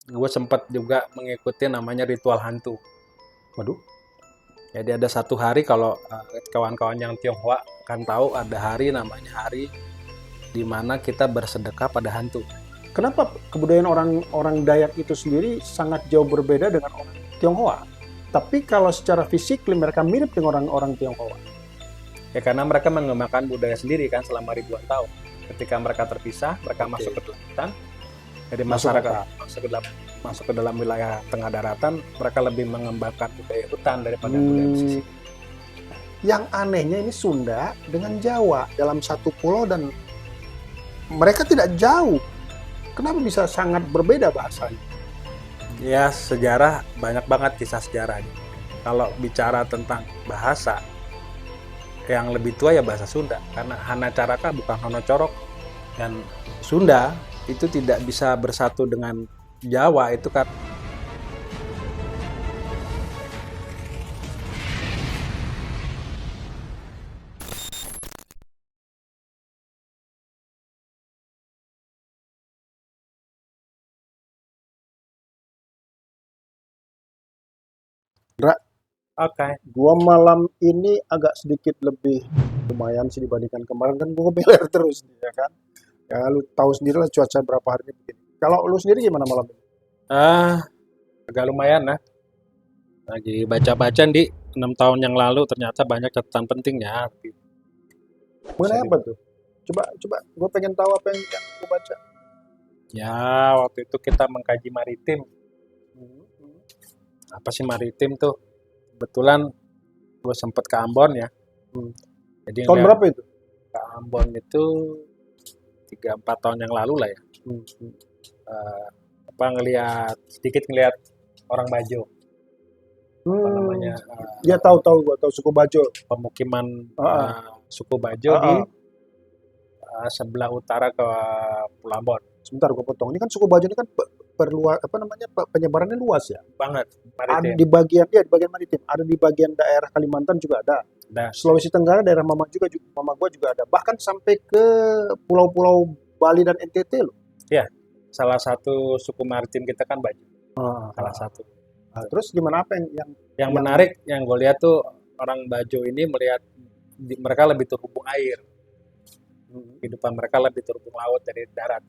gue sempat juga mengikuti namanya ritual hantu. Waduh. Jadi ada satu hari, kalau kawan-kawan yang Tionghoa kan tahu, ada hari namanya hari di mana kita bersedekah pada hantu. Kenapa kebudayaan orang Dayak itu sendiri sangat jauh berbeda dengan orang Tionghoa? Tapi kalau secara fisik mereka mirip dengan orang-orang Tionghoa. Ya karena mereka mengembangkan budaya sendiri kan selama ribuan tahun. Ketika mereka terpisah, mereka masuk ke dalam hutan. Jadi masyarakat masuk ke dalam wilayah tengah daratan, mereka lebih mengembangkan budaya hutan daripada budaya pesisir. Yang anehnya ini Sunda dengan Jawa dalam satu pulau dan mereka tidak jauh. Kenapa bisa sangat berbeda bahasanya? Ya, sejarah banyak banget kisah sejarahnya. Kalau bicara tentang bahasa, yang lebih tua ya bahasa Sunda, karena Hana Caraka bukan Hono Corok, dan Sunda itu tidak bisa bersatu dengan Jawa itu kan. Ra, Oke. gua malam ini agak sedikit lebih lumayan sih dibandingkan kemarin kan gua beler terus ya kan. Ya lu tahu sendiri lah cuaca berapa hari ini begini. Kalau lu sendiri gimana malam ini? Agak lumayan lah. Lagi baca-baca di 6 tahun yang lalu, ternyata banyak catatan pentingnya. Mengenai apa tuh? Coba gua pengen tahu apa yang gua baca. Ya, waktu itu kita mengkaji maritim. Apa sih maritim tuh? Kebetulan gue sempet ke Ambon ya. Jadi Tahun berapa itu? ke Ambon itu 3-4 tahun yang lalu lah ya. Sedikit ngelihat orang Bajo. Apa namanya? Ya tahu gua tahu suku Bajo. Pemukiman suku Bajo Ah, di ah. sebelah utara ke Pulau Ambon. Sebentar gua potong. Ini kan suku Bajo ini kan penyebarannya luas ya. Banget Ada maritim. di bagian maritim, ada di bagian daerah Kalimantan juga ada. Nah, Sulawesi Tenggara daerah mama gua juga ada. Bahkan sampai ke pulau-pulau Bali dan NTT loh. ya, salah satu suku maritim kita kan Bajo. Salah satu. Nah, terus gimana apa Yang menarik yang gue lihat tuh, orang Bajo ini melihat mereka lebih terhubung air. Kehidupan mereka lebih terhubung laut dari darat.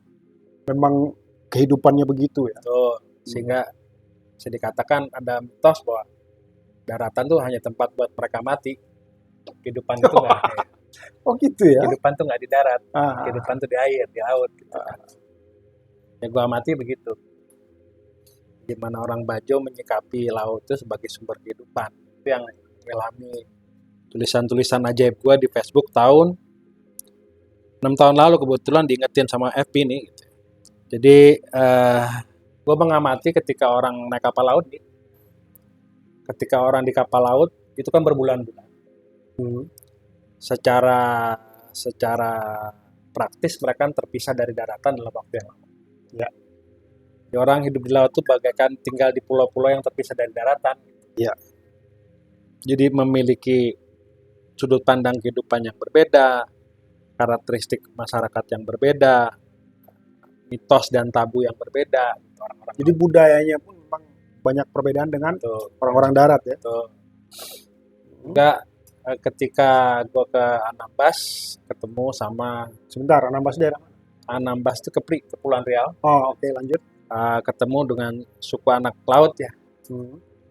memang kehidupannya begitu ya. Tuh, sehingga bisa dikatakan ada mitos bahwa daratan tuh hanya tempat buat mereka mati. Kehidupan itu nggak Oh gitu ya. kehidupan tuh nggak di darat. Ah, Kehidupan tuh di air, di laut gitu kan. Ya gua amati begitu. Gimana orang Bajo menyikapi laut itu sebagai sumber kehidupan. Itu yang mengalami tulisan-tulisan ajaib gua di Facebook tahun 6 tahun lalu, kebetulan diingetin sama FB nih. Gitu. Jadi gue mengamati ketika orang naik kapal laut nih. Ketika orang di kapal laut itu kan berbulan-bulan. Secara praktis mereka kan terpisah dari daratan dalam waktu yang lama. Ya. Jadi orang hidup di laut itu bagaikan tinggal di pulau-pulau yang terpisah dari daratan. Ya. Jadi memiliki sudut pandang kehidupan yang berbeda, karakteristik masyarakat yang berbeda, mitos dan tabu yang berbeda. Orang-orang Jadi budayanya pun memang banyak perbedaan dengan orang-orang darat ya. Enggak, ketika gue ke Anambas ketemu sama Sebentar, Anambas daerah mana? Anambas itu Kepulauan Riau. Oh oke, lanjut. Ketemu dengan suku anak laut ya,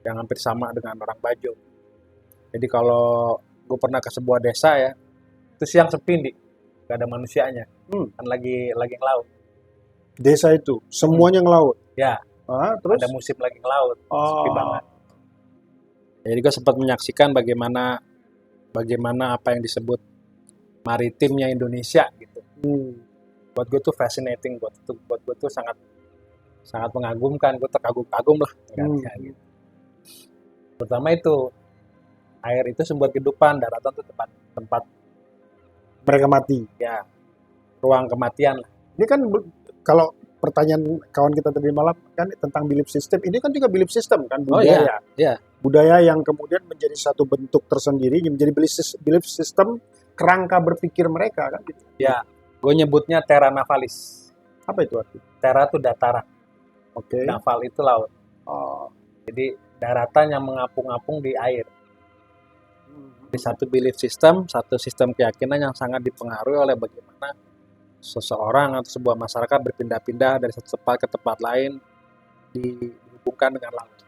yang hampir sama dengan orang Bajo. Jadi kalau gue pernah ke sebuah desa ya, itu siang sepi, gak ada manusianya, kan lagi ngelaut. Desa itu semuanya ngelaut. Ya. Terus ada musim lagi ngelaut, sepi banget. Jadi gue sempat menyaksikan bagaimana apa yang disebut maritimnya Indonesia gitu. Buat gue tuh fascinating, buat gue tuh sangat mengagumkan, gue terkagum-kagum lah. Gitu. Pertama itu, air itu sumber kehidupan, daratan itu tempat mereka mati. Ya, ruang kematian lah. Ini kan kalau pertanyaan kawan kita tadi malam kan tentang belief system, ini kan juga belief system kan, budaya. Budaya yang kemudian menjadi satu bentuk tersendiri, menjadi belief system kerangka berpikir mereka kan gitu. Ya, gue nyebutnya terra navalis. Apa itu artinya? Terra itu dataran. Oke. Naval itu laut. Oh. Jadi daratan yang mengapung-apung di air. Di satu belief system, satu sistem keyakinan yang sangat dipengaruhi oleh bagaimana seseorang atau sebuah masyarakat berpindah-pindah dari satu tempat ke tempat lain dihubungkan dengan laut.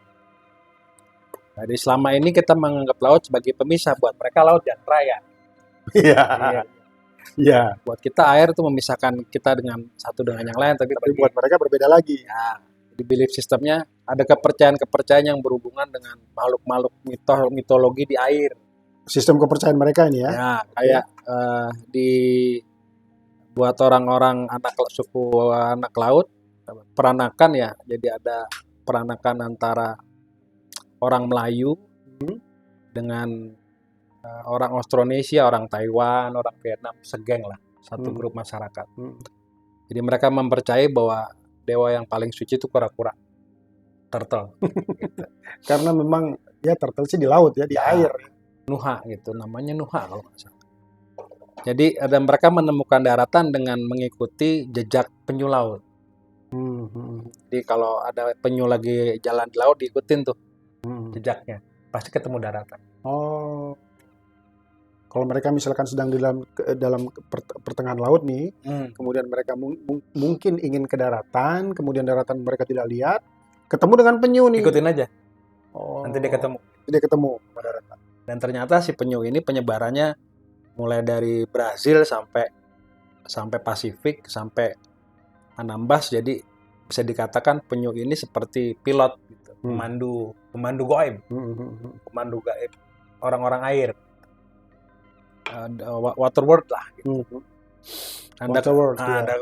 Jadi selama ini kita menganggap laut sebagai pemisah, buat mereka laut jangan raya. Iya. Iya. Buat kita air itu memisahkan kita dengan satu dengan yang lain, tapi buat mereka berbeda lagi. Ya, di belief sistemnya ada kepercayaan-kepercayaan yang berhubungan dengan makhluk-makhluk mitologi di air. Sistem kepercayaan mereka ini ya. Ya, kayak di buat orang-orang suku anak laut, peranakan ya. Jadi ada peranakan antara orang Melayu dengan orang Austronesia, orang Taiwan, orang Vietnam, segeng lah, satu grup masyarakat. Jadi mereka mempercayai bahwa dewa yang paling suci itu kura-kura, turtle. Gitu. Karena memang ya turtle sih di laut ya, di air. Nuha gitu, namanya Nuha kalau nggak salah. Jadi ada mereka menemukan daratan dengan mengikuti jejak penyu laut. Jadi kalau ada penyu lagi jalan di laut, diikutin tuh jejaknya, pasti ketemu daratan. Oh, kalau mereka misalkan sedang di dalam pertengahan laut nih, kemudian mereka mungkin ingin ke daratan, kemudian daratan mereka tidak lihat, ketemu dengan penyu nih. Ikutin aja. Oh, nanti dia ketemu. Dia ketemu ke daratan. Dan ternyata si penyu ini penyebarannya mulai dari Brazil sampai Pasifik sampai Anambas. Jadi bisa dikatakan penyu ini seperti pilot gitu. Pemandu gaib. Pemandu gaib orang-orang air. Waterworld lah gitu.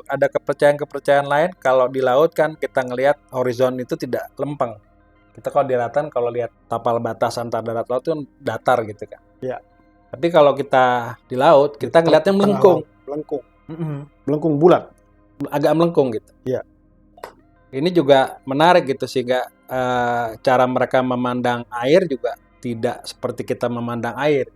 Ada kepercayaan-kepercayaan lain kalau di laut kan kita ngelihat horizon itu tidak lempeng. Kita kalau di daratan kalau lihat tapal batas antar darat laut itu datar gitu kan. Iya. Tapi kalau kita di laut kita ngelihatnya melengkung. Melengkung bulat. Agak melengkung gitu. Iya. Ini juga menarik gitu sehingga cara mereka memandang air juga tidak seperti kita memandang air.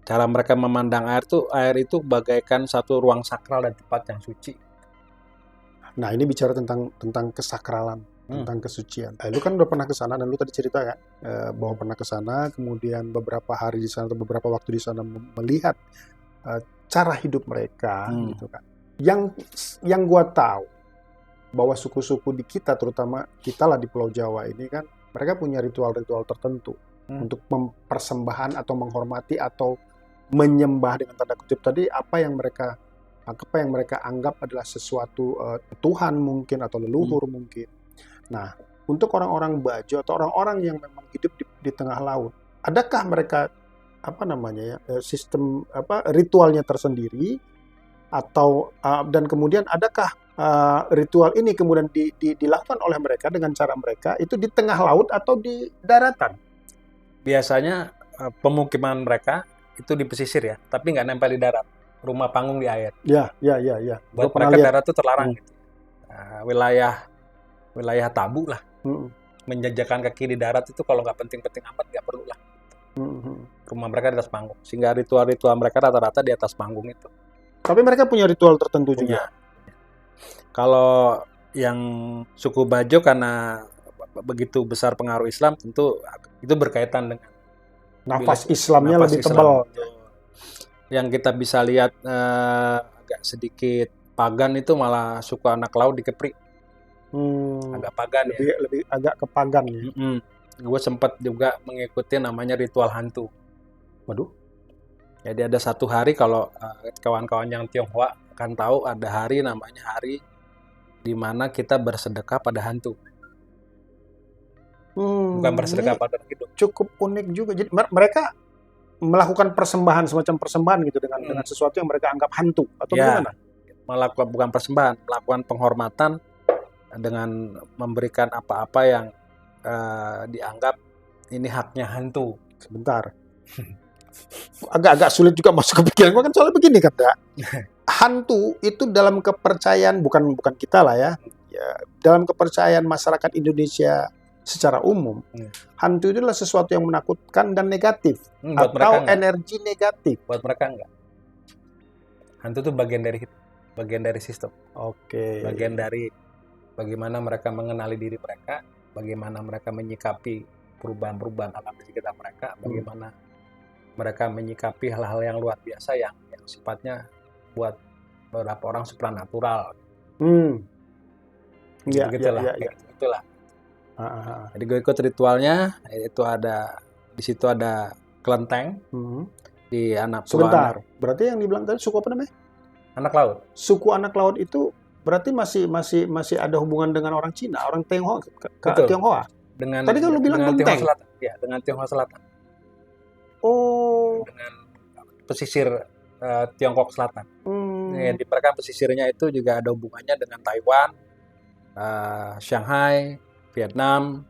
Cara mereka memandang air itu bagaikan satu ruang sakral dan tempat yang suci. Nah, ini bicara tentang kesakralan, tentang kesucian. Lu kan udah pernah ke sana dan lu tadi cerita kan bahwa pernah ke sana, kemudian beberapa hari di sana atau beberapa waktu di sana melihat cara hidup mereka gitu kan. Yang gua tahu bahwa suku-suku di kita, terutama kita lah di Pulau Jawa ini kan, mereka punya ritual-ritual tertentu untuk mempersembahan atau menghormati atau menyembah dengan tanda kutip tadi apa yang mereka anggap adalah sesuatu Tuhan mungkin atau leluhur mungkin. Nah, untuk orang-orang Bajo atau orang-orang yang memang hidup di tengah laut, adakah mereka sistem ritualnya tersendiri atau dan kemudian adakah ritual ini kemudian dilakukan oleh mereka dengan cara mereka itu di tengah laut atau di daratan? Biasanya pemukiman mereka itu di pesisir ya, tapi nggak nempel di darat. Rumah panggung di air. Ya. Buat mereka darat itu terlarang gitu. Wilayah tabu lah. Menjajakan kaki di darat itu kalau nggak penting-penting amat nggak perlu lah. Rumah mereka di atas panggung. Sehingga ritual-ritual mereka rata-rata di atas panggung itu. Tapi mereka punya ritual tertentu juga. Kalau yang suku Bajo karena begitu besar pengaruh Islam, tentu itu berkaitan dengan nafas Islamnya lebih tebal. Yang kita bisa lihat agak sedikit pagan itu malah suku anak laut di Kepri. Agak pagan lebih agak ke pagan ya. Gue sempat juga mengikuti namanya ritual hantu. Waduh. Jadi ada satu hari kalau kawan-kawan yang Tionghoa akan tahu ada hari namanya hari di mana kita bersedekah pada hantu. Bukan bersedekah pada hidup. Cukup unik juga. Jadi mereka melakukan persembahan, semacam persembahan gitu dengan sesuatu yang mereka anggap hantu atau bagaimana? Melakukan bukan persembahan, melakukan penghormatan dengan memberikan apa-apa yang dianggap ini haknya hantu. Sebentar. Agak sulit juga masuk ke pikiran gue kan soalnya begini kata. Hantu itu dalam kepercayaan bukan kita lah ya. Dalam kepercayaan masyarakat Indonesia secara umum, hantu itu adalah sesuatu yang menakutkan dan negatif atau energi negatif. Buat mereka enggak. Hantu itu bagian dari sistem. Oke. Bagian dari bagaimana mereka mengenali diri mereka, bagaimana mereka menyikapi perubahan-perubahan alam di sekitar mereka, bagaimana mereka menyikapi hal-hal yang luar biasa yang sifatnya buat beberapa orang supranatural. Begitulah. Jadi gue ikut ritualnya, itu ada di situ ada kelenteng di anak pulau. Sebentar, berarti yang dibilang tadi suku apa namanya? Anak laut. Suku anak laut itu berarti masih ada hubungan dengan orang Cina, orang Tionghoa, Tionghoa. Tadi kan lu bilang kelenteng. Selatan. Ya, dengan Tionghoa Selatan. Oh. Dengan pesisir Tiongkok Selatan. Ya, di mereka pesisirnya itu juga ada hubungannya dengan Taiwan, Shanghai, Vietnam,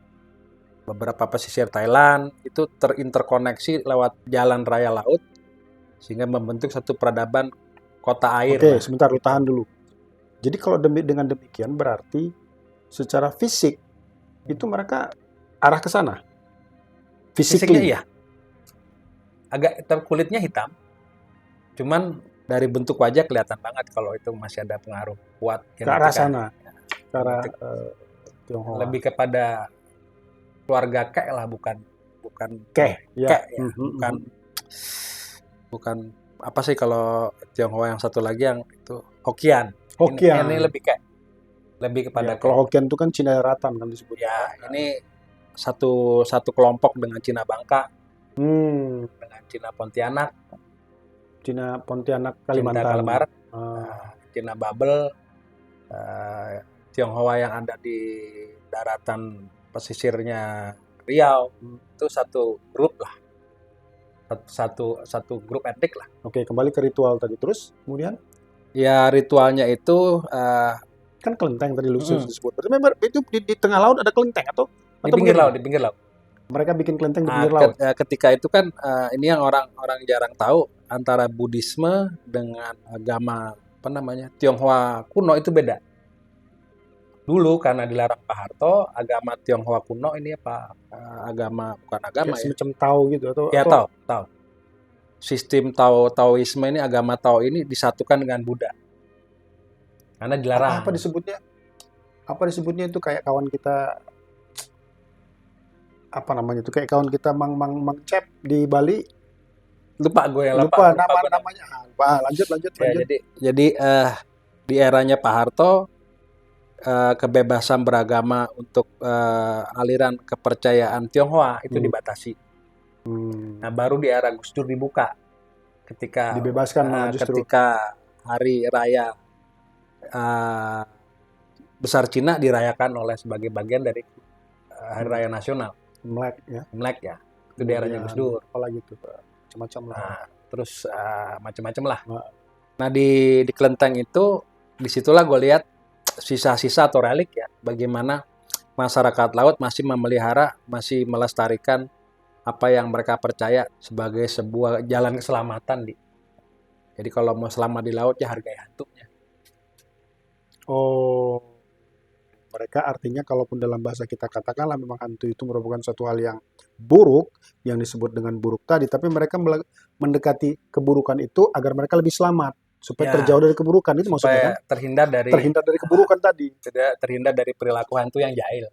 beberapa pesisir Thailand, itu terinterkoneksi lewat jalan raya laut sehingga membentuk satu peradaban kota air. Oke, sebentar, lu tahan dulu. Jadi kalau dengan demikian berarti secara fisik itu mereka arah ke sana. Fisiknya iya. Agak kulitnya hitam. Cuman dari bentuk wajah kelihatan banget kalau itu masih ada pengaruh kuat ke arah sana. Ke arah Tionghoa. Lebih kepada keluarga Kek lah, bukan Kek, ya. Bukan apa sih kalau Tionghoa yang satu lagi yang itu Hokkien. Ini lebih Kek. Lebih kepada kalau Hokkien itu kan Cina Daratan kan disebut. Ya, ini satu kelompok dengan Cina Bangka. Dengan Cina Pontianak. Cina Pontianak Kalimantan. Cina Babel. Tionghoa yang ada di daratan pesisirnya Riau, itu satu grup lah, satu grup etnik lah. Oke, kembali ke ritual tadi, terus kemudian? Ya, ritualnya itu kan kelenteng tadi lu disebut. Berarti memang itu di tengah laut ada kelenteng atau di pinggir laut? Mereka bikin kelenteng di pinggir laut. Ketika itu kan ini yang orang jarang tahu, antara Buddhisme dengan agama Tionghoa kuno itu beda. Dulu karena dilarang Pak Harto, agama Tionghoa kuno ini bukan agama ya. Semacam Tao gitu atau? Ya, Tao. Sistem Taoisme ini, agama Tao ini disatukan dengan Buddha. Karena dilarang. Apa disebutnya itu kayak kawan kita, apa namanya itu, kayak kawan kita Mang Cep di Bali. Lupa gue yang lupa namanya. Lanjut. Ya, jadi di eranya Pak Harto, kebebasan beragama untuk aliran kepercayaan Tionghoa itu dibatasi. Nah, baru di era Gus Dur dibuka ketika dibebaskan ketika hari raya besar Cina dirayakan sebagai bagian dari hari raya nasional. Imlek ya. Itu di eranya Gus Dur. Apalagi itu macam-macam lah. Nah, terus macam-macam lah. Nah, di kelenteng itu disitulah gue lihat sisa-sisa atau relik ya, bagaimana masyarakat laut masih memelihara, masih melestarikan apa yang mereka percaya sebagai sebuah jalan keselamatan. Jadi kalau mau selamat di laut ya hargai hantunya. Oh, mereka artinya kalaupun dalam bahasa kita katakanlah memang hantu itu merupakan suatu hal yang buruk, yang disebut dengan buruk tadi, tapi mereka mendekati keburukan itu agar mereka lebih selamat. Supaya terjauh dari keburukan, itu maksudnya kan? Terhindar dari keburukan tadi. Terhindar dari perilaku hantu yang jahil.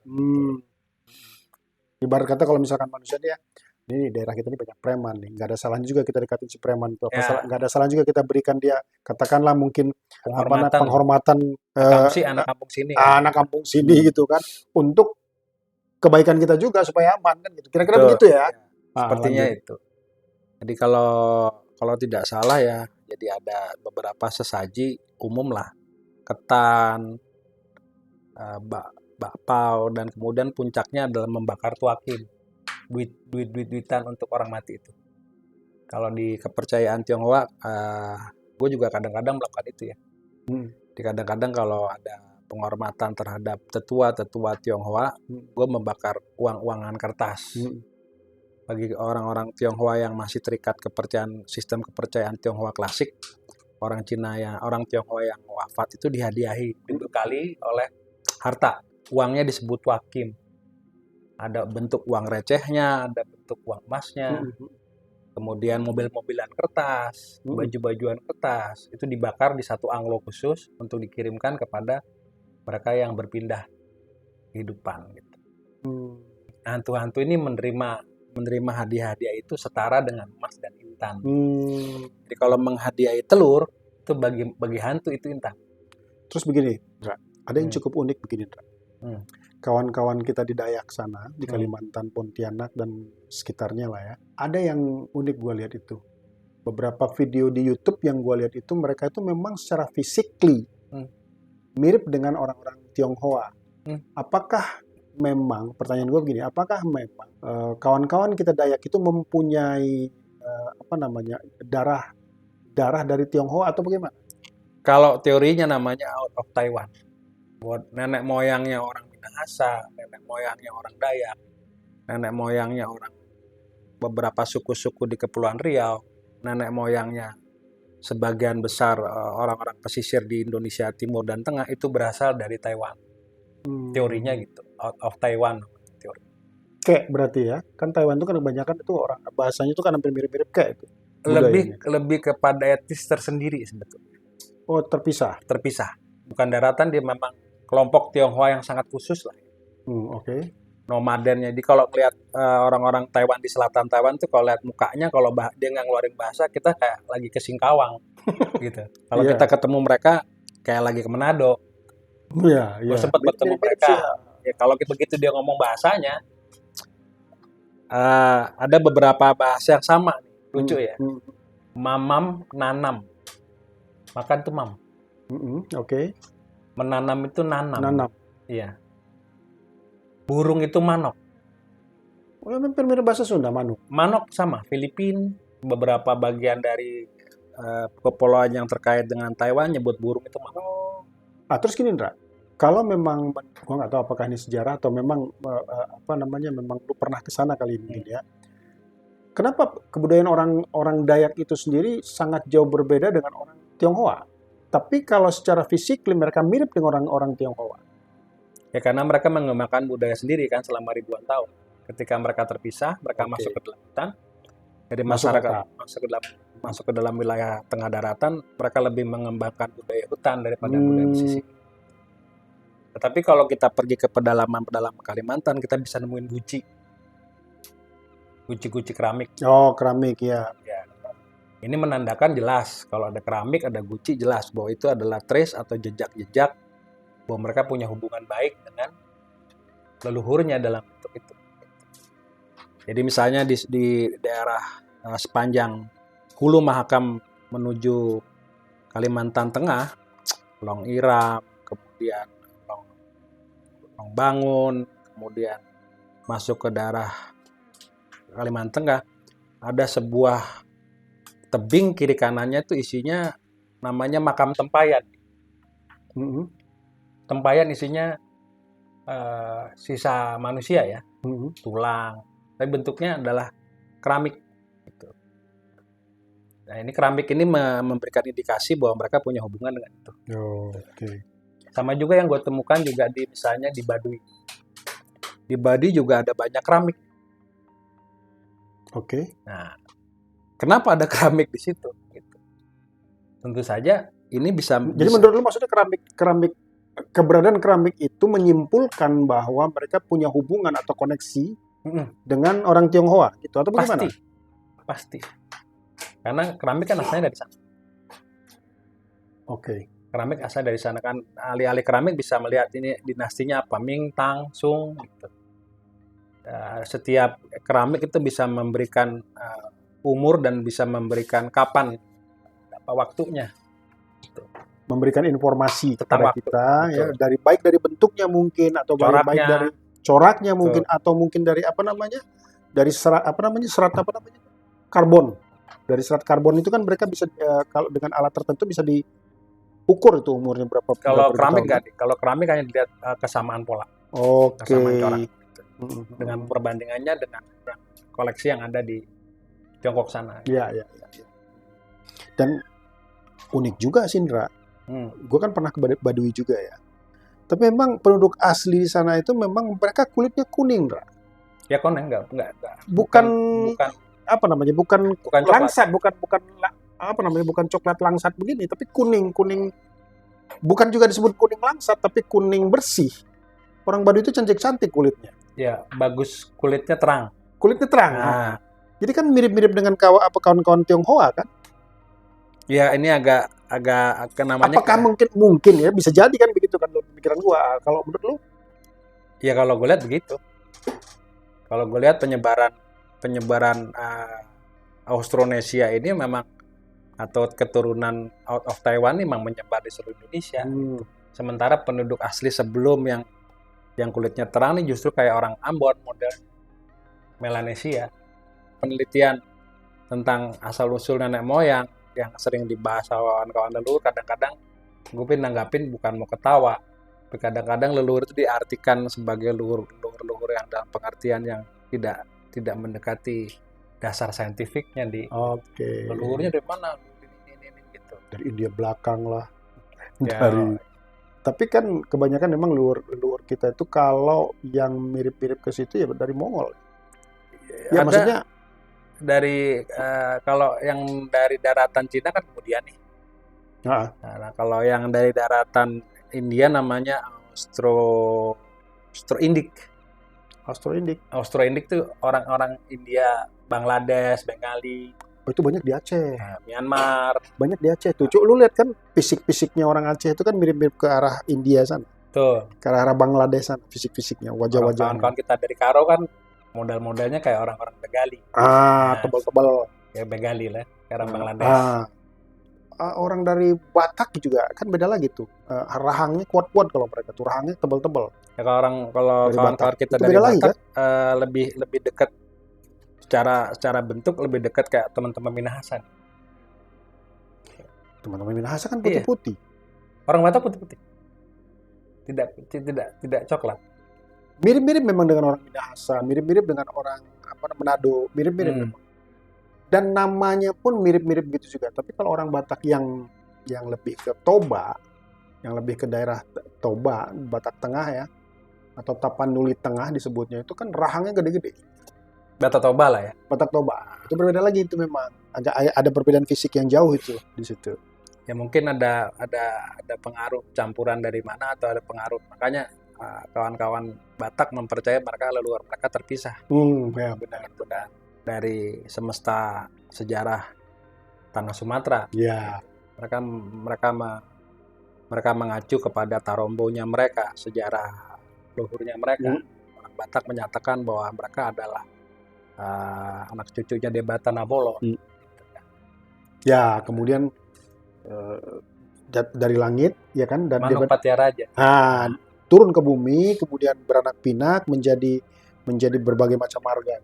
Ibarat kata kalau misalkan manusia dia, ini daerah kita ini banyak preman nih, nggak ada salahnya juga kita dekatin si preman itu. Nggak ada salahnya juga kita berikan dia, katakanlah mungkin penghormatan anak kampung sini. Anak kampung sini gitu kan, untuk kebaikan kita juga supaya aman kan gitu. Kira-kira begitu ya? Sepertinya itu. Jadi kalau tidak salah ya, jadi ada beberapa sesaji umum lah, ketan, bakpao, dan kemudian puncaknya adalah membakar tuakin, duitan untuk orang mati itu. Kalau di kepercayaan Tionghoa, gue juga kadang-kadang melakukan itu ya. Kadang-kadang kalau ada penghormatan terhadap tetua Tionghoa, gue membakar uang-uangan kertas. Bagi orang-orang Tionghoa yang masih terikat sistem kepercayaan Tionghoa klasik, orang Tionghoa yang wafat itu dihadiahi, dibekali oleh harta. Uangnya disebut wakim. Ada bentuk uang recehnya, ada bentuk uang emasnya. Kemudian mobil-mobilan kertas, baju-bajuan kertas, itu dibakar di satu anglo khusus untuk dikirimkan kepada mereka yang berpindah kehidupan gitu. Hantu-hantu ini menerima hadiah-hadiah itu setara dengan emas dan intan. Jadi kalau menghadiahi telur itu bagi hantu itu intan. Terus begini, Indra, ada yang cukup unik begini, Indra. Kawan-kawan kita di Dayak sana, di Kalimantan, Pontianak dan sekitarnya lah ya. Ada yang unik gue lihat itu. Beberapa video di YouTube yang gue lihat itu mereka itu memang secara physically mirip dengan orang-orang Tionghoa. Apakah memang, pertanyaan gue begini, apakah memang kawan-kawan kita Dayak itu mempunyai darah dari Tionghoa atau bagaimana? Kalau teorinya namanya out of Taiwan. Buat nenek moyangnya orang Minahasa, nenek moyangnya orang Dayak, nenek moyangnya orang beberapa suku-suku di Kepulauan Riau, nenek moyangnya sebagian besar orang-orang pesisir di Indonesia Timur dan Tengah itu berasal dari Taiwan. Teorinya gitu, out of Taiwan teori. Kayak berarti ya, kan Taiwan itu kan kebanyakan itu orang bahasanya itu kan hampir mirip-mirip kayak itu. Lebih kepada etnis tersendiri sebetulnya. Oh, terpisah. Bukan daratan, dia memang kelompok Tionghoa yang sangat khusus lah. Oke. Nomaden. Jadi kalau melihat orang-orang Taiwan di selatan Taiwan tuh kalau lihat mukanya, kalau dia nggak ngeluarin bahasa, kita kayak lagi ke Singkawang gitu. Kalau kita ketemu mereka kayak lagi ke Manado. Iya. Gue sempat bertemu mereka. Ya, kalau begitu dia ngomong bahasanya, ada beberapa bahasa yang sama. Lucu ya. Mamam, nanam. Makan tuh mam. Oke. Menanam itu nanam. Iya. Burung itu manok. Oh, hampir mirip bahasa Sunda, manuk. Manok sama. Filipina, beberapa bagian dari kepulauan yang terkait dengan Taiwan nyebut burung itu manok. Terus gini, Indra. Kalau memang, gua nggak tahu apakah ini sejarah atau memang memang lu pernah ke sana kali ini ya. Kenapa kebudayaan orang Dayak itu sendiri sangat jauh berbeda dengan orang Tionghoa? Tapi kalau secara fisik mereka mirip dengan orang Tionghoa. Ya karena mereka mengembangkan budaya sendiri kan selama ribuan tahun. Ketika mereka terpisah, mereka masuk ke dalam hutan. Jadi masyarakat masuk ke dalam wilayah tengah daratan, mereka lebih mengembangkan budaya hutan daripada budaya pesisir. Tetapi kalau kita pergi ke pedalaman Kalimantan, kita bisa nemuin guci keramik. Oh, keramik ya. Ini menandakan jelas kalau ada keramik, ada guci, jelas bahwa itu adalah trace atau jejak-jejak bahwa mereka punya hubungan baik dengan leluhurnya dalam bentuk itu. Jadi misalnya di daerah sepanjang Hulu Mahakam menuju Kalimantan Tengah, Long Iram, kemudian Long Bangun, kemudian masuk ke daerah Kalimantan Tengah, ada sebuah tebing kiri kanannya itu isinya namanya makam tempayan. Tempayan isinya sisa manusia ya, tulang. Tapi bentuknya adalah keramik. Gitu. Nah ini keramik ini memberikan indikasi bahwa mereka punya hubungan dengan itu. Sama juga yang gue temukan juga misalnya di Baduy. Di Baduy juga ada banyak keramik. Nah, kenapa ada keramik di situ? Gitu. Tentu saja ini bisa. Jadi menurut lu maksudnya keberadaan keramik itu menyimpulkan bahwa mereka punya hubungan atau koneksi dengan orang Tionghoa, gitu atau bagaimana? Pasti. Karena keramik kan asalnya dari sana. Keramik asal dari sana kan, ahli-ahli keramik bisa melihat ini dinastinya apa, Ming, Tang, Sung. Gitu. Setiap keramik itu bisa memberikan umur dan bisa memberikan kapan waktunya. Gitu. Memberikan informasi kepada kita ya, baik dari bentuknya mungkin atau baik dari coraknya mungkin atau mungkin dari dari serat karbon. Dari serat karbon itu kan mereka bisa kalau dengan alat tertentu bisa diukur itu umurnya berapa. Kalau keramik enggak, kalau keramik hanya dilihat kesamaan pola. Kesamaan corak. Dengan perbandingannya dengan koleksi yang ada di Tiongkok sana. Iya. Dan unik juga sih, Indra. Gue kan pernah ke Baduy juga ya. Tapi memang penduduk asli di sana itu memang mereka kulitnya kuning, Indra. Ya kuning enggak. Bukan langsat, bukan coklat langsat begini, tapi kuning bukan juga disebut kuning langsat, tapi kuning bersih. Orang Baduy itu cantik-cantik kulitnya. Ya, bagus, kulitnya terang. Kulitnya terang. Nah, jadi kan mirip-mirip dengan kawan-kawan Tionghoa kan? ya ini agak namanya. Apakah mungkin ya bisa jadi kan begitu kan pikiran gua. Kalau menurut lu? Ya kalau gue lihat begitu. Kalau gue lihat penyebaran Austronesia ini memang atau keturunan out of Taiwan ini memang menyebar di seluruh Indonesia. Sementara penduduk asli sebelum yang kulitnya terang ini justru kayak orang Ambon model Melanesia. Penelitian tentang asal-usul nenek moyang yang sering dibahas kawan-kawan leluhur, kadang-kadang gue nanggapin bukan mau ketawa, tapi kadang-kadang leluhur itu diartikan sebagai leluhur yang dalam pengertian yang tidak mendekati dasar saintifiknya di leluhurnya dari mana ini gitu. Dari India belakang lah. Ya, tapi kan kebanyakan memang leluhur kita itu kalau yang mirip-mirip ke situ ya dari Mongol. Ya maksudnya dari kalau yang dari daratan Cina kan kemudian nih. Nah, kalau yang dari daratan India namanya Austro-Indik. Austro-Indik tuh orang-orang India, Bangladesh, Bengali. Oh, itu banyak di Aceh. Myanmar. Banyak di Aceh tuh. Cuk, lu lihat kan fisik-fisiknya orang Aceh itu kan mirip-mirip ke arah India sana. Tuh. Ke arah Bangladesh sana, fisik-fisiknya, wajah-wajahnya. Kawan-kawan kita dari Karo kan model-modelnya kayak orang-orang Bengali. Tebal-tebal. Ya Bengali lah, kayak orang Bangladesh. Orang dari Batak juga kan beda lagi tuh. Rahangnya kuat-kuat kalau mereka tuh, rahangnya tebal-tebal. Ya kalau kawan-kawan kita dari Batak kan? lebih dekat secara bentuk lebih dekat kayak teman-teman Minahasa. Teman-teman Minahasa kan putih-putih. Orang Batak putih-putih. Tidak coklat. Mirip-mirip memang dengan orang Minahasa, mirip-mirip dengan orang Manado, mirip-mirip memang. Dan namanya pun mirip-mirip gitu juga. Tapi kalau orang Batak yang lebih ke Toba, yang lebih ke daerah Toba, Batak Tengah ya, atau Tapanuli Tengah disebutnya, itu kan rahangnya gede-gede. Batak Toba lah ya. Batak Toba. Itu berbeda lagi itu memang. Agak ada perbedaan fisik yang jauh itu di situ. Ya mungkin ada pengaruh campuran dari mana atau ada pengaruh. Makanya kawan-kawan Batak mempercayai leluhur mereka terpisah. Ya benar. Dari semesta sejarah tanah Sumatera. Ya. Mereka mengacu kepada tarombonya mereka, sejarah leluhurnya mereka. Orang Batak menyatakan bahwa mereka adalah anak cucunya Debata Nabolo. Ya, kemudian dari langit, ya kan, dan Manupatya Raja. Turun ke bumi, kemudian beranak pinak menjadi berbagai macam marga.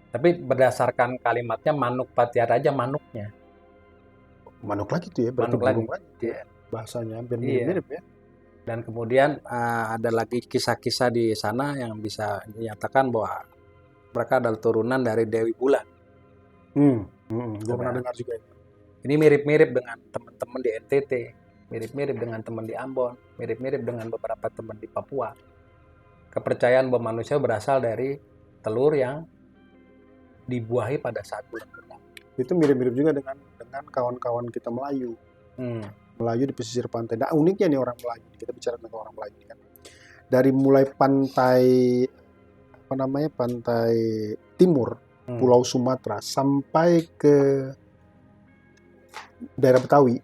Tapi berdasarkan kalimatnya Manupatya Raja, manuknya. Manuk lagi tuh ya, berarti burung lagi. Ya. Bahasanya hampir mirip-mirip ya. Dan kemudian ada lagi kisah-kisah di sana yang bisa dinyatakan bahwa mereka adalah turunan dari Dewi Bulan. Gue pernah dengar juga itu. Ini mirip-mirip dengan teman-teman di NTT, mirip-mirip dengan teman di Ambon, mirip-mirip dengan beberapa teman di Papua. Kepercayaan bahwa manusia berasal dari telur yang dibuahi pada saat bulan purnama. Itu mirip-mirip juga dengan kawan-kawan kita Melayu. Melayu di pesisir pantai. Nah, uniknya nih orang Melayu. Kita bicara tentang orang Melayu kan. Dari mulai pantai timur Pulau Sumatera sampai ke daerah Betawi.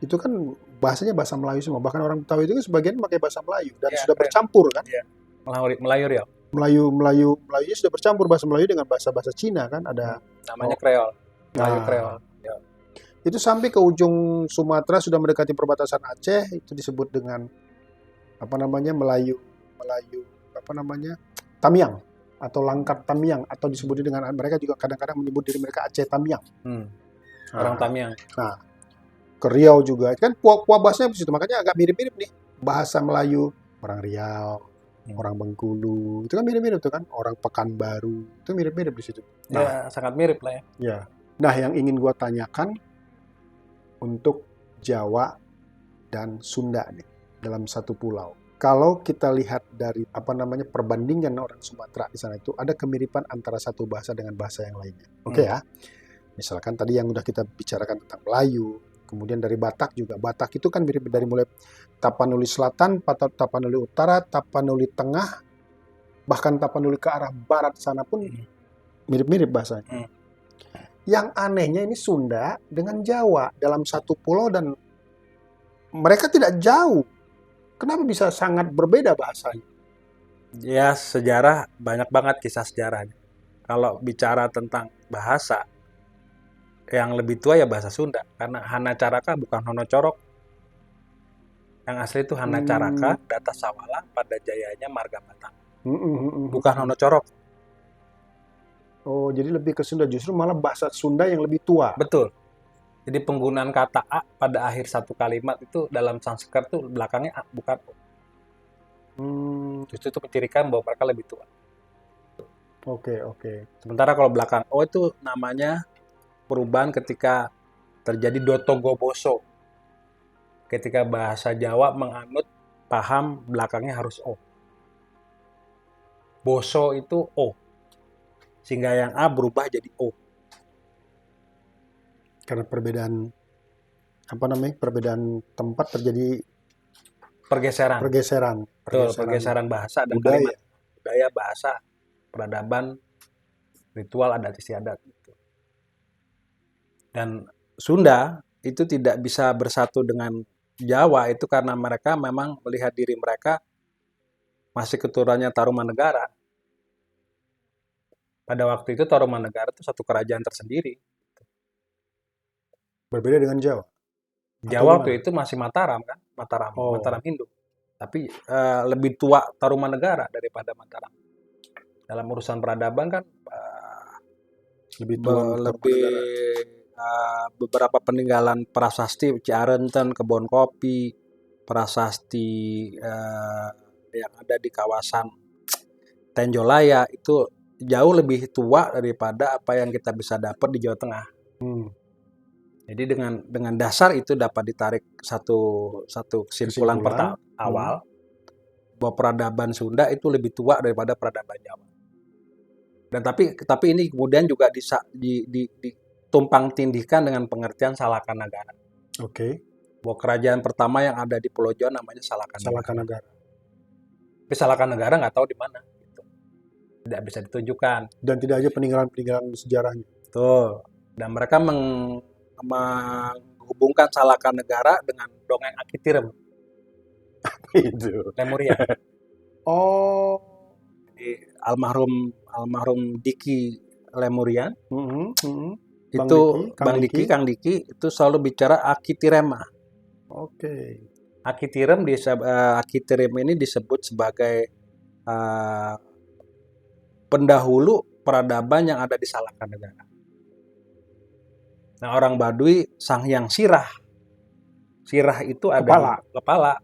Itu kan bahasanya bahasa Melayu semua. Bahkan orang Betawi itu kan sebagian pakai bahasa Melayu dan sudah bercampur kan? Ya. Melayu Riau. Melayunya sudah bercampur bahasa Melayu dengan bahasa Cina kan, ada namanya Kreol. Melayu Kreol. Ya. Itu sampai ke ujung Sumatera sudah mendekati perbatasan Aceh, itu disebut dengan Melayu Tamiang atau Langkat Tamiang, atau disebut dengan mereka juga kadang-kadang menyebut diri mereka Aceh Tamiang. Orang Tamiang. Nah, ke Riau juga kan puak bahasanya di situ, makanya agak mirip-mirip nih bahasa Melayu orang Riau. Orang Bengkulu, itu kan mirip-mirip tuh kan, orang Pekanbaru, itu mirip-mirip di situ. Nah, ya, sangat mirip lah ya. Ya. Nah, yang ingin gua tanyakan untuk Jawa dan Sunda nih dalam satu pulau. Kalau kita lihat dari perbandingan orang Sumatera di sana itu ada kemiripan antara satu bahasa dengan bahasa yang lainnya. Oke ya. Misalkan tadi yang udah kita bicarakan tentang Melayu, Kemudian dari Batak juga. Batak itu kan mirip dari mulai Tapanuli Selatan, Tapanuli Utara, Tapanuli Tengah, bahkan Tapanuli ke arah barat sana pun mirip-mirip bahasanya. Yang anehnya ini Sunda dengan Jawa dalam satu pulau dan mereka tidak jauh. Kenapa bisa sangat berbeda bahasanya? Ya, sejarah banyak banget kisah sejarahnya. Kalau bicara tentang bahasa, yang lebih tua ya bahasa Sunda. Karena Hana Caraka bukan Hono Corok. Yang asli itu Hana Caraka, Data Sawala, pada jayanya Marga Batang. Bukan Hono Corok. Oh, jadi lebih ke Sunda. Justru malah bahasa Sunda yang lebih tua. Betul. Jadi penggunaan kata A pada akhir satu kalimat itu dalam Sanskrit itu belakangnya A, bukan O. Justru itu mencirikan bahwa mereka lebih tua. Oke. Sementara kalau belakang O itu namanya perubahan ketika terjadi dotogoboso. Ketika bahasa Jawa menganut paham belakangnya harus O. Boso itu O. Sehingga yang A berubah jadi O. Karena perbedaan tempat terjadi Pergeseran. Betul, pergeseran bahasa dan kalimat. Budaya, bahasa, peradaban, ritual, adat istiadat. Dan Sunda itu tidak bisa bersatu dengan Jawa itu karena mereka memang melihat diri mereka masih keturunannya Tarumanegara. Pada waktu itu Tarumanegara itu satu kerajaan tersendiri. Berbeda dengan Jawa. Jawa waktu itu masih Mataram kan, Mataram Hindu. Tapi lebih tua Tarumanegara daripada Mataram. Dalam urusan peradaban kan lebih tua beberapa peninggalan prasasti Ciarenten, kebun kopi, prasasti yang ada di kawasan Tenjolaya itu jauh lebih tua daripada apa yang kita bisa dapat di Jawa Tengah. Jadi dengan dasar itu dapat ditarik satu kesimpulan awal bahwa peradaban Sunda itu lebih tua daripada peradaban Jawa. Dan tapi ini kemudian juga ditumpang tindihkan dengan pengertian Salakanagara. Oke. Bahwa kerajaan pertama yang ada di Pulau Jawa namanya Salakanagara. Tapi Salakanagara nggak tahu di mana. Gitu. Tidak bisa ditunjukkan. Dan tidak ada peninggalan sejarahnya. Betul. Dan mereka menghubungkan Salakanagara dengan dongeng Akitirem. Itu. Lemuria. Oh. Jadi almarhum Diki Lemurian. Itu Kang Diki itu selalu bicara Akitirema. Oke. Akitirem ini disebut sebagai pendahulu peradaban yang ada di Salakanagara. Nah, orang Baduy Sanghyang Sirah. Sirah itu ada kepala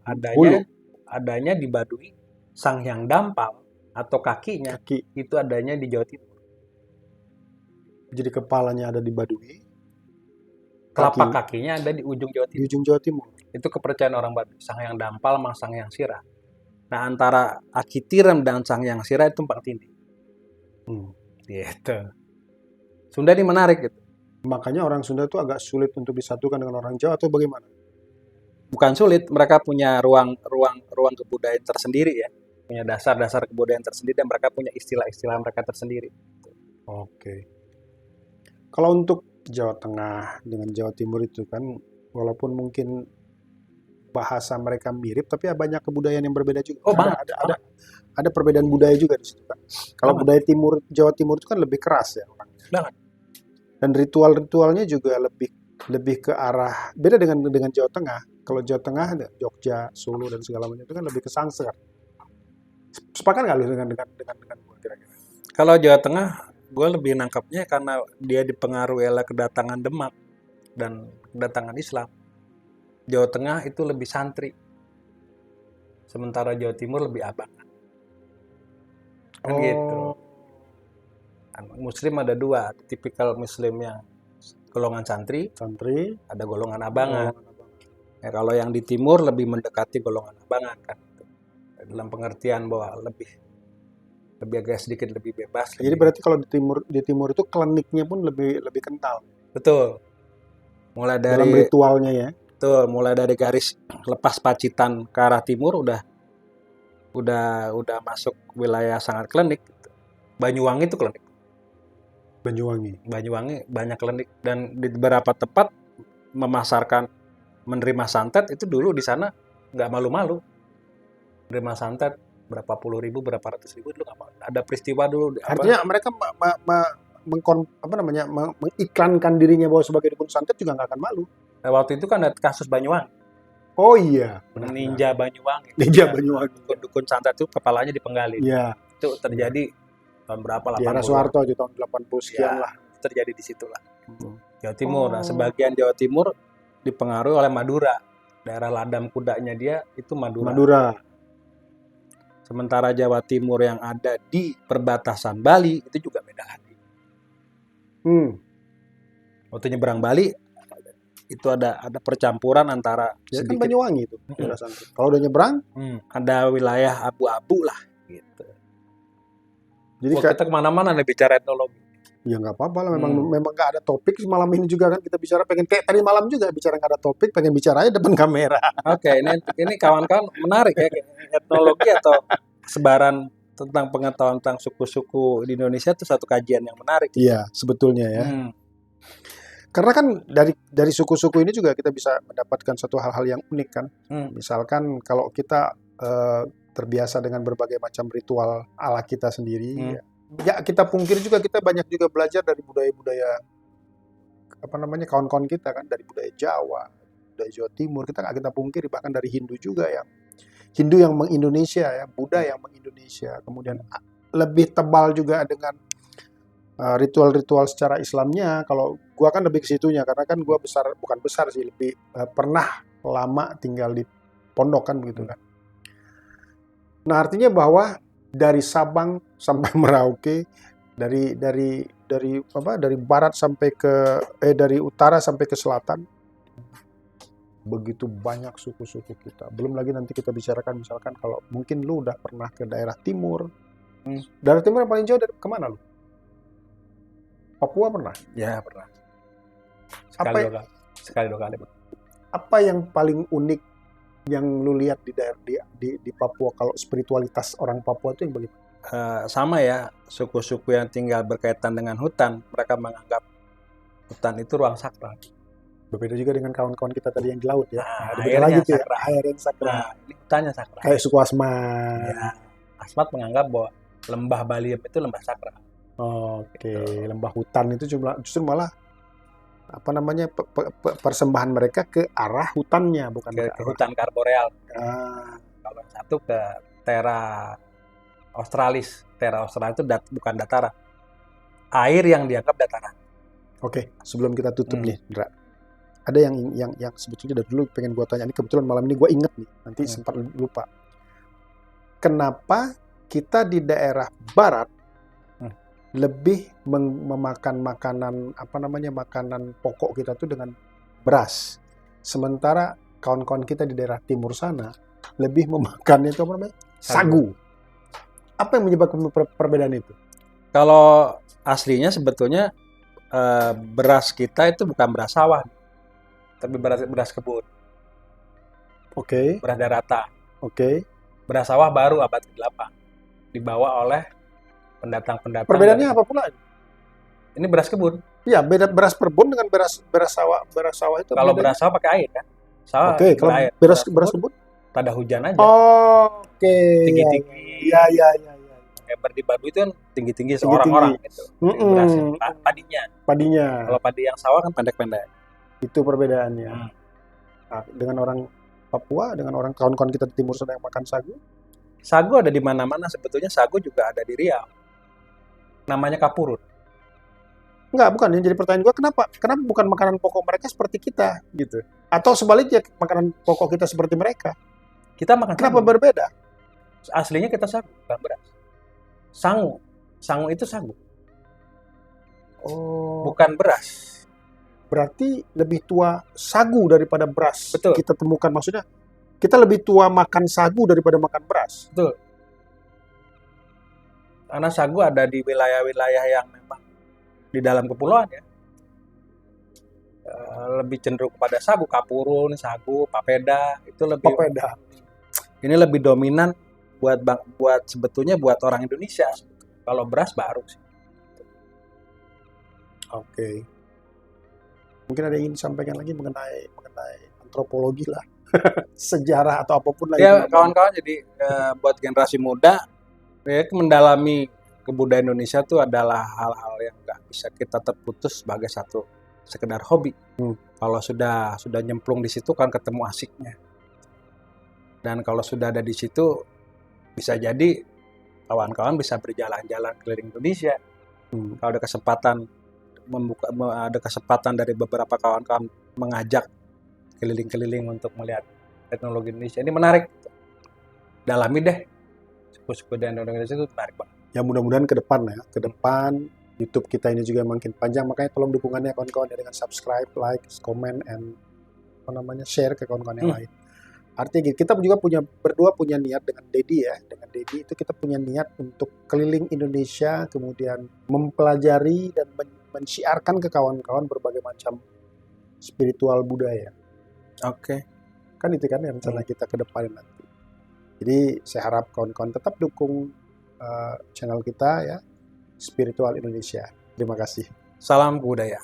adanya di Baduy. Sanghyang Dampal atau kakinya itu adanya di Jawa Timur. Jadi kepalanya ada di Baduy. Telapak kakinya ada di ujung Jawa Timur. Di ujung Jawa Timur. Itu kepercayaan orang Baduy. Sanghyang Dampal sama Sanghyang Sirah. Nah, antara Akitirem dan Sanghyang Sirah itu tumpang tindih. Gitu. Sunda ini menarik gitu. Makanya orang Sunda itu agak sulit untuk disatukan dengan orang Jawa atau bagaimana? Bukan sulit, mereka punya ruang kebudayaan tersendiri ya. Punya dasar kebudayaan tersendiri dan mereka punya istilah-istilah mereka tersendiri. Oke. Kalau untuk Jawa Tengah dengan Jawa Timur itu kan walaupun mungkin bahasa mereka mirip tapi banyak kebudayaan yang berbeda juga. Ada perbedaan budaya juga di situ kan. Kalau budaya Jawa Timur itu kan lebih keras ya. Banget. Dan ritual-ritualnya juga lebih ke arah beda dengan Jawa Tengah. Kalau Jawa Tengah ada Jogja, Solo dan segala macam itu kan lebih ke Sangser. Sepakat nggak lu dengan gue kira-kira? Kalau Jawa Tengah, gue lebih nangkapnya karena dia dipengaruhi oleh kedatangan Demak dan kedatangan Islam. Jawa Tengah itu lebih santri, sementara Jawa Timur lebih abangan. Kan gitu. Muslim ada dua, tipikal Muslim yang golongan santri, ada golongan abangan. Ya, kalau yang di timur lebih mendekati golongan abangan kan, dalam pengertian bahwa lebih agak sedikit lebih bebas. Jadi berarti kalau di timur itu kliniknya pun lebih kental. Betul. mulai dalam dari ritualnya ya. Betul, mulai dari garis lepas Pacitan ke arah timur udah masuk wilayah sangat klinik. Banyuwangi itu klinik. Banyuwangi banyak klinik, dan di beberapa tempat menerima santet itu dulu di sana nggak malu-malu. Menerima santet berapa puluh ribu, berapa ratus ribu dulu nggak malu. Ada peristiwa dulu. Artinya mereka mengiklankan dirinya bahwa sebagai dukun santet juga nggak akan malu. Waktu itu kan ada kasus Banyuwangi. Oh iya, benar. Ninja Banyuwangi. Dukun santet itu kepalanya dipenggalin. Iya. Itu terjadi tahun berapa? Di era Soeharto aja tahun 80 sekian lah. Terjadi di situ lah. Jawa Timur. Nah, sebagian Jawa Timur dipengaruhi oleh Madura. Daerah ladang kudanya dia itu Madura. Sementara Jawa Timur yang ada di perbatasan Bali itu juga beda lagi. Waktu nyebrang Bali itu ada percampuran antara ya sedikit, kan Banyuwangi itu. Kalau udah nyebrang ada wilayah abu-abu lah gitu. Jadi kita kemana-mana nih bicara etnologi. Ya nggak apa-apa lah, memang nggak ada topik malam ini juga kan kita bicara, pengen kayak tadi malam juga bicara nggak ada topik, pengen bicara aja depan kamera. Oke, ini kawan-kawan menarik ya, etnologi atau sebaran tentang pengetahuan tentang suku-suku di Indonesia itu satu kajian yang menarik. Iya, sebetulnya ya. Karena kan dari suku-suku ini juga kita bisa mendapatkan satu hal-hal yang unik kan. Misalkan kalau kita terbiasa dengan berbagai macam ritual ala kita sendiri, ya kita pungkir juga, kita banyak juga belajar dari budaya-budaya kawan-kawan kita kan, dari budaya Jawa, budaya Jawa Timur, kita nggak kita pungkiri, bahkan dari Hindu juga ya. Hindu yang mengindonesia ya, Buddha yang mengindonesia, kemudian lebih tebal juga dengan ritual-ritual secara Islamnya. Kalau gua kan lebih ke situnya, karena kan gua bukan besar sih, lebih pernah lama tinggal di pondok kan begitu kan. Nah, artinya bahwa dari Sabang sampai Merauke, dari barat sampai dari utara sampai ke selatan, begitu banyak suku-suku kita. Belum lagi nanti kita bicarakan misalkan kalau mungkin lu udah pernah ke daerah timur. Daerah timur yang paling jauh dari kemana lu? Papua pernah? Ya, pernah. Sekali dua kali. Apa yang paling unik yang lu lihat di daerah di Papua, kalau spiritualitas orang Papua itu yang bagaimana? Sama ya, suku-suku yang tinggal berkaitan dengan hutan, mereka menganggap hutan itu ruang sakral. Berbeda juga dengan kawan-kawan kita tadi yang di laut ya. Airnya sakral. Ya, air yang sakral. Ini hutannya sakral. Kayak suku Asmat. Ya, Asmat menganggap bahwa lembah Baliem itu lembah sakral. Oke, lembah hutan itu justru malah persembahan mereka ke arah hutannya, bukan ke hutan karboreal. Kalau satu ke Terra Australis. Terra Australis itu bukan dataran. Air yang dianggap dataran. Oke, sebelum kita tutup nih, Indra. Ada yang sebetulnya dari dulu pengen gua tanya, ini kebetulan malam ini gua inget nih, nanti sempat lupa. Kenapa kita di daerah barat lebih memakan makanan makanan pokok kita tuh dengan beras, sementara kawan-kawan kita di daerah timur sana lebih memakan itu sagu. Apa yang menyebabkan perbedaan itu? Kalau aslinya sebetulnya beras kita itu bukan beras sawah, tapi beras kebun. Oke. Beras darata. Oke. Beras sawah baru abad ke-8 dibawa oleh pendatang-pendatang. Perbedaannya apa pula? Ini beras kebun. Iya, beda beras kebun dengan beras sawah. Beras sawah itu. Kalau beras sawah pakai air kan? Sawah. Oke, kalau air. beras kebun? Tada hujan aja. Oke. Tinggi-tinggi. Iya. Kayak di Baduy itu kan tinggi-tinggi seorang-orang gitu. Berasnya, padinya. Kalau padi yang sawah kan pendek-pendek. Itu perbedaannya. Nah, dengan orang Papua, dengan orang kawan-kawan kita di timur sana yang makan sagu. Sagu ada di mana-mana, sebetulnya sagu juga ada di Riau. Namanya kapurut. Enggak, bukan. Yang jadi pertanyaan gue, kenapa bukan makanan pokok mereka seperti kita gitu? Atau sebaliknya, makanan pokok kita seperti mereka? Kita makan kenapa sagu. Berbeda? Aslinya kita sagu, bukan beras. Sangu itu sagu. Oh. Bukan beras. Berarti lebih tua sagu daripada beras. Betul. Kita temukan, maksudnya kita lebih tua makan sagu daripada makan beras. Betul. Karena sagu ada di wilayah-wilayah yang memang di dalam kepulauan ya. lebih cenderung pada sagu, kapurun, sagu, papeda itu lebih. Papeda. Ini lebih dominan buat sebetulnya buat orang Indonesia. Kalau beras baru sih. Oke. Mungkin ada yang ingin disampaikan lagi mengenai antropologi lah, sejarah atau apapun lah. Ya kawan-kawan, jadi buat generasi muda ya, mendalami kebudayaan Indonesia itu adalah hal-hal yang nggak bisa kita terputus sebagai satu sekedar hobi. Kalau sudah nyemplung di situ kan ketemu asiknya. Dan kalau sudah ada di situ bisa jadi kawan-kawan bisa berjalan-jalan keliling Indonesia. Kalau ada kesempatan dari beberapa kawan-kawan mengajak keliling-keliling untuk melihat teknologi Indonesia, ini menarik. Dalami deh. Suku-suku dan Indonesia itu menarik banget. Ya mudah-mudahan ke depan YouTube kita ini juga makin panjang, makanya tolong dukungannya kawan-kawan dengan subscribe, like, comment, and share ke kawan-kawan yang lain. Artinya kita juga berdua punya niat dengan Dedi itu kita punya niat untuk keliling Indonesia, kemudian mempelajari dan mensiarkan ke kawan-kawan berbagai macam spiritual budaya. Oke. Kan itu kan yang rencana kita ke depan nanti. Jadi saya harap kawan-kawan tetap dukung channel kita ya, Spiritual Indonesia. Terima kasih. Salam budaya.